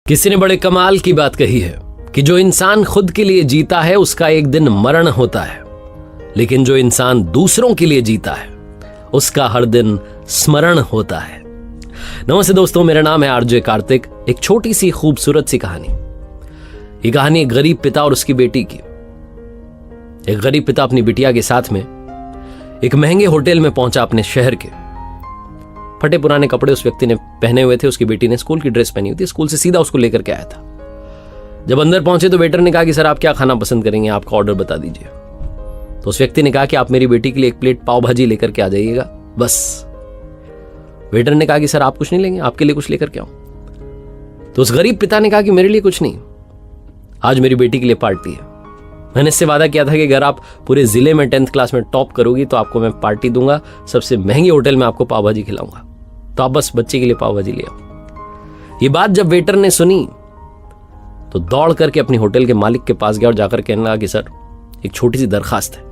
किसी ने बड़े कमाल की बात कही है कि जो इंसान खुद के लिए जीता है उसका एक दिन मरण होता है, लेकिन जो इंसान दूसरों के लिए जीता है उसका हर दिन स्मरण होता है। नमस्ते दोस्तों, मेरा नाम है आरजे कार्तिक। एक छोटी सी खूबसूरत सी कहानी। ये कहानी एक गरीब पिता और उसकी बेटी की। एक गरीब पिता अपनी बिटिया के साथ में एक महंगे होटल में पहुंचा अपने शहर के। फटे पुराने कपड़े उस व्यक्ति ने पहने हुए थे, उसकी बेटी ने स्कूल की ड्रेस पहनी हुई थी। स्कूल से सीधा उसको लेकर के आया था। जब अंदर पहुंचे तो वेटर ने कहा कि सर आप क्या खाना पसंद करेंगे, आपका ऑर्डर बता दीजिए। तो उस व्यक्ति ने कहा कि आप मेरी बेटी के लिए एक प्लेट पाव भाजी लेकर के आ जाइएगा बस। वेटर ने कहा कि सर आप कुछ नहीं लेंगे, आपके लिए कुछ लेकर के आऊं। तो उस गरीब पिता ने कहा कि मेरे लिए कुछ नहीं, आज मेरी बेटी के लिए पार्टी है। मैंने इससे वादा किया था कि अगर आप पूरे जिले में 10th क्लास में टॉप करोगी तो आपको मैं पार्टी दूंगा, सबसे महंगी होटल में आपको पाव भाजी खिलाऊंगा, तो आप बस बच्चे के लिए पाव भाजी ले आओ। ये बात जब वेटर ने सुनी तो दौड़ करके अपनी होटल के मालिक के पास गया और जाकर कहने लगा कि सर एक छोटी सी दरखास्त है,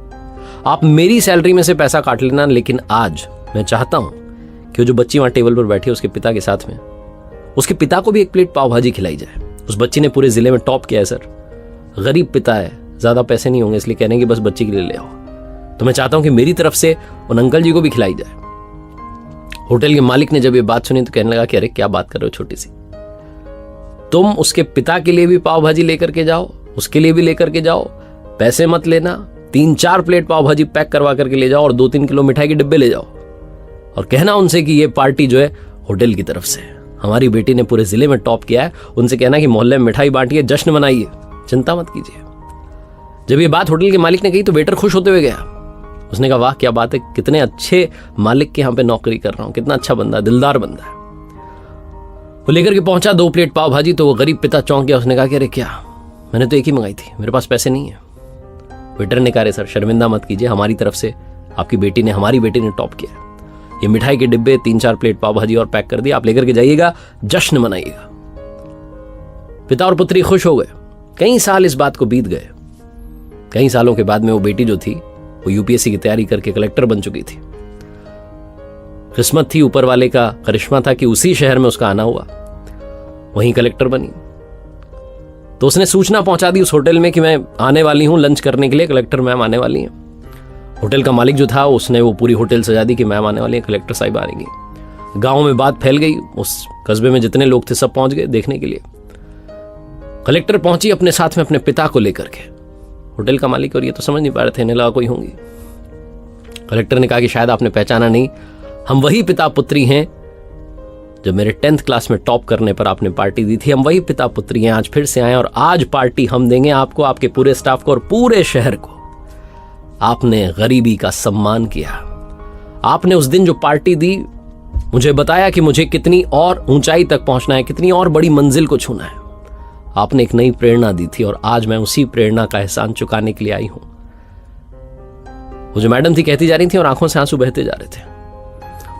आप मेरी सैलरी में से पैसा काट लेना, लेकिन आज मैं चाहता हूं कि जो बच्ची वहां टेबल पर बैठी है उसके पिता के साथ में उसके पिता को भी एक प्लेट पाव भाजी खिलाई जाए। उस बच्ची ने पूरे जिले में टॉप किया है सर, गरीब पिता है, ज्यादा पैसे नहीं होंगे, इसलिए कहने कि बस बच्ची के लिए ले आओ। तो मैं चाहता हूं कि मेरी तरफ से उन अंकल जी को भी खिलाई जाए। होटल के मालिक ने जब ये बात सुनी तो कहने लगा कि अरे क्या बात कर रहे हो छोटी सी, तुम उसके पिता के लिए भी पाव भाजी लेकर के जाओ, उसके लिए भी लेकर के जाओ, पैसे मत लेना, 3-4 प्लेट पाव भाजी पैक करवा करके ले जाओ और 2-3 किलो मिठाई के डिब्बे ले जाओ और कहना उनसे कि ये पार्टी जो है होटल की तरफ से है, हमारी बेटी ने पूरे जिले में टॉप किया है। उनसे कहना कि मोहल्ले में मिठाई बांटिए, जश्न मनाइए, चिंता मत कीजिए। जब ये बात होटल के मालिक ने कही तो वेटर खुश होते हुए गया। उसने कहा वाह क्या बात है, कितने अच्छे मालिक के यहाँ पे नौकरी कर रहा हूं, कितना अच्छा बंदा, दिलदार बंदा है। वो लेकर के पहुंचा 2 प्लेट पाव भाजी। तो वो गरीब पिता चौंक गया। उसने कहा कि अरे क्या, मैंने तो एक ही मंगाई थी, मेरे पास पैसे नहीं है। वेटर ने कहा अरे सर शर्मिंदा मत कीजिए, हमारी तरफ से हमारी बेटी ने टॉप किया, ये मिठाई के डिब्बे 3-4 प्लेट पाव भाजी और पैक कर दिया, आप लेकर के जाइएगा, जश्न मनाइएगा। पिता और पुत्री खुश हो गए। कई साल इस बात को बीत गए। कई सालों के बाद में वो बेटी जो थी वो यूपीएससी की तैयारी करके कलेक्टर बन चुकी थी। किस्मत थी, ऊपर वाले का करिश्मा था कि उसी शहर में उसका आना हुआ, वहीं कलेक्टर बनी। तो उसने सूचना पहुंचा दी उस होटल में कि मैं आने वाली हूं लंच करने के लिए, कलेक्टर मैम आने वाली हैं। होटल का मालिक जो था उसने वो पूरी होटल सजा दी कि मैम आने वाली है, कलेक्टर साहिब आएंगी। गांव में बात फैल गई, उस कस्बे में जितने लोग थे सब पहुंच गए देखने के लिए। कलेक्टर पहुंची अपने साथ में अपने पिता को लेकर के। होटल का मालिक और ये तो समझ नहीं पा रहे थे, इन्हें लगा कोई होंगी। कलेक्टर ने कहा कि शायद आपने पहचाना नहीं, हम वही पिता पुत्री हैं जब मेरे 10th क्लास में टॉप करने पर आपने पार्टी दी थी, हम वही पिता पुत्री हैं, आज फिर से आए और आज पार्टी हम देंगे आपको, आपके पूरे स्टाफ को और पूरे शहर को। आपने गरीबी का सम्मान किया, आपने उस दिन जो पार्टी दी मुझे बताया कि मुझे कितनी और ऊंचाई तक पहुंचना है, कितनी और बड़ी मंजिल को छूना है। आपने एक नई प्रेरणा दी थी और आज मैं उसी प्रेरणा का एहसान चुकाने के लिए आई हूं। वो जो मैडम थी कहती जा रही थी और आंखों से आंसू बहते जा रहे थे।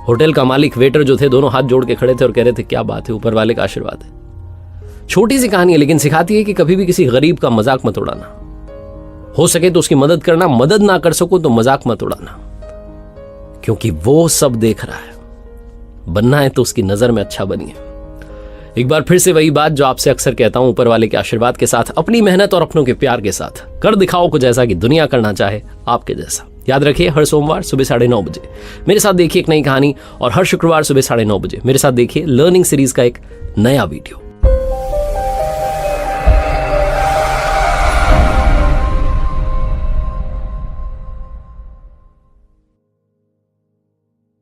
होटल का मालिक, वेटर जो थे, दोनों हाथ जोड़ के खड़े थे और कह रहे थे क्या बात है, ऊपर वाले का आशीर्वाद है। छोटी सी कहानी है लेकिन सिखाती है कि कभी भी किसी गरीब का मजाक मत उड़ाना। हो सके तो उसकी मदद करना, मदद ना कर सको तो मजाक मत उड़ाना, क्योंकि वो सब देख रहा है। बनना है तो उसकी नजर में अच्छा बनिए। एक बार फिर से वही बात जो आपसे अक्सर कहता हूं, ऊपर वाले के आशीर्वाद के साथ, अपनी मेहनत और अपनों के प्यार के साथ कर दिखाओ को जैसा कि दुनिया करना चाहे आपके जैसा। याद रखिए, हर सोमवार सुबह 9:30 बजे मेरे साथ देखिए एक नई कहानी और हर शुक्रवार सुबह 9:30 बजे मेरे साथ देखिए लर्निंग सीरीज का एक नया वीडियो।